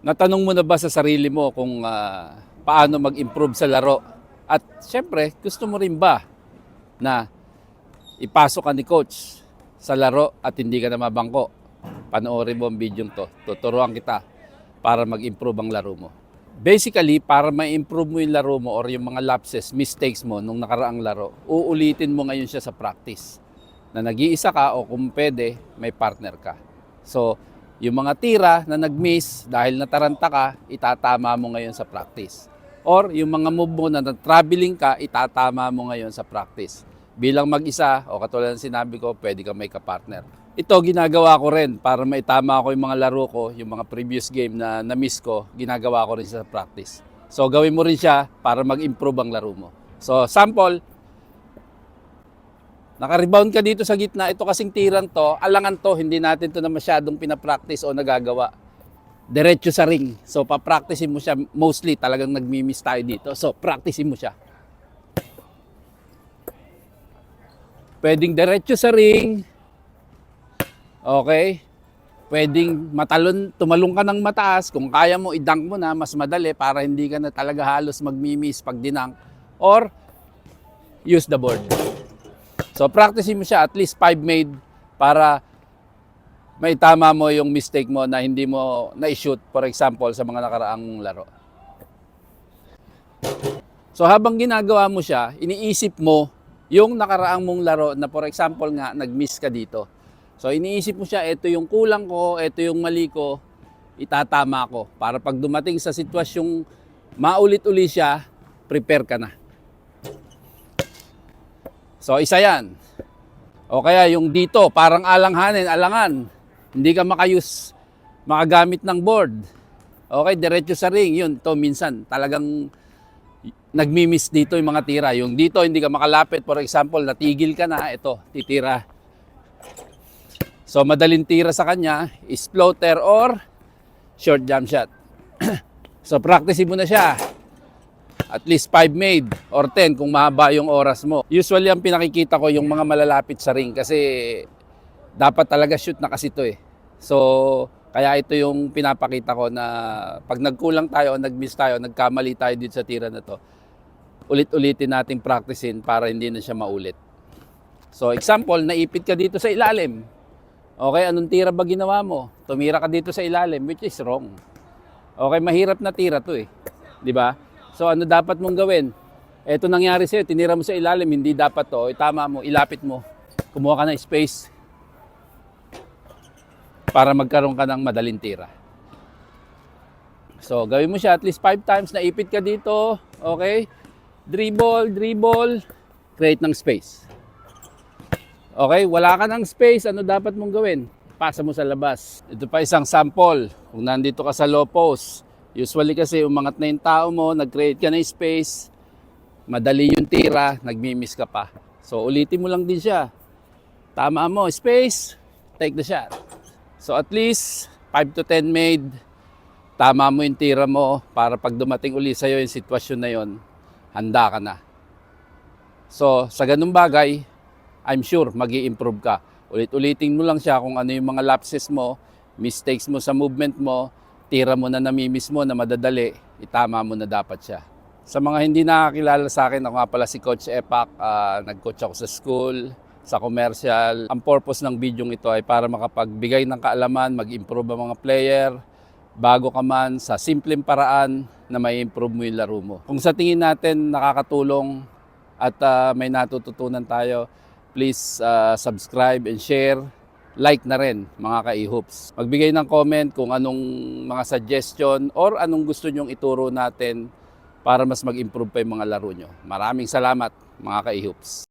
Natanong mo na ba sa sarili mo kung paano mag-improve sa laro? At syempre, gusto mo rin ba na ipasok ka ni coach sa laro at hindi ka na mabangko? Panoorin mo ang video to. Tuturuan kita para mag-improve ang laro mo. Basically, para ma-improve mo yung laro mo or yung mga lapses, mistakes mo nung nakaraang laro, uulitin mo ngayon siya sa practice. Na nag-iisa ka o kung pwede, may partner ka. So, yung mga tira na nag-miss dahil nataranta ka, itatama mo ngayon sa practice. Or yung mga move mo na traveling ka, itatama mo ngayon sa practice. Bilang mag-isa, o katulad ng sinabi ko, pwede ka may kapartner. Ito ginagawa ko rin para maitama ko yung mga laro ko, yung mga previous game na na-miss ko, ginagawa ko rin sa practice. So gawin mo rin siya para mag-improve ang laro mo. So sample, naka-rebound ka dito sa gitna, ito kasing tirang to, alangan to, hindi natin to na masyadong pinapractice o nagagawa. Diretso sa ring. So papracticein mo siya, mostly talagang nagmi-miss tayo dito. So practicein mo siya. Pwedeng diretso sa ring. Okay? Pwedeng tumalong ka ng mataas. Kung kaya mo, i-dunk mo na, mas madali para hindi ka na talaga halos magmi-miss pag dinunk. Or use the board. So practicein mo siya at least 5 made para maitama mo yung mistake mo na hindi mo na-shoot, for example, sa mga nakaraang laro. So habang ginagawa mo siya, iniisip mo yung nakaraang mong laro na for example nga, nag-miss ka dito. So iniisip mo siya, ito yung kulang ko, ito yung mali ko, itatama ko. Para pag dumating sa sitwasyong maulit-uli siya, prepare ka na. So isa yan. O kaya yung dito, parang alangan. Hindi ka makagamit ng board. Okay, diretso sa ring. Yun, to minsan talagang nagmi-miss dito yung mga tira. Yung dito, hindi ka makalapit. For example, natigil ka na, ito, titira. So madaling tira sa kanya is floater or short jump shot. So practicein mo na siya. At least 5 made or 10 kung mahaba yung oras mo. Usually ang pinakikita ko yung mga malalapit sa ring kasi dapat talaga shoot na kasi ito eh. So kaya ito yung pinapakita ko na pag nagkulang tayo o nag-miss tayo, nagkamali tayo dito sa tira na to, ulit-ulitin nating practicein para hindi na siya maulit. So example, naipit ka dito sa ilalim. Okay, anong tira ba ginawa mo? Tumira ka dito sa ilalim, which is wrong. Okay, mahirap na tira to eh. Di ba? So ano dapat mong gawin? Ito nangyari sa'yo, tinira mo sa ilalim, hindi dapat to. Tama mo, ilapit mo. Kumuha ka ng space para magkaroon ka ng madaling tira. So gawin mo siya at least 5 times, naipit ka dito. Okay? Dribble, create ng space. Okay, wala ka ng space, ano dapat mong gawin? Pasa mo sa labas. Ito pa isang sample. Kung nandito ka sa low post, usually kasi umangat na yung tao mo, nag-create ka ng space, madali yung tira, nagmi-miss ka pa. So ulitin mo lang din siya. Tama mo, space, take the shot. So at least 5 to 10 made, tama mo yung tira mo para pag dumating uli sa'yo yung sitwasyon na yon, handa ka na. So sa ganung bagay, I'm sure magi-improve ka. Ulit-ulitin mo lang siya kung ano yung mga lapses mo, mistakes mo sa movement mo, tira mo na namimiss mo na madadali, itama mo na dapat siya. Sa mga hindi nakakilala sa akin, ako nga pala si Coach Epak, nag-coach ako sa school, sa commercial. Ang purpose ng video ito ay para makapagbigay ng kaalaman, mag-improve ang mga player, bago ka man sa simpleng paraan na may improve mo yung laro mo. Kung sa tingin natin nakakatulong at may natututunan tayo, please subscribe and share. Like na rin mga ka-e-hoops. Magbigay ng comment kung anong mga suggestion or anong gusto nyong ituro natin para mas mag-improve pa yung mga laro nyo. Maraming salamat mga ka-e-hoops.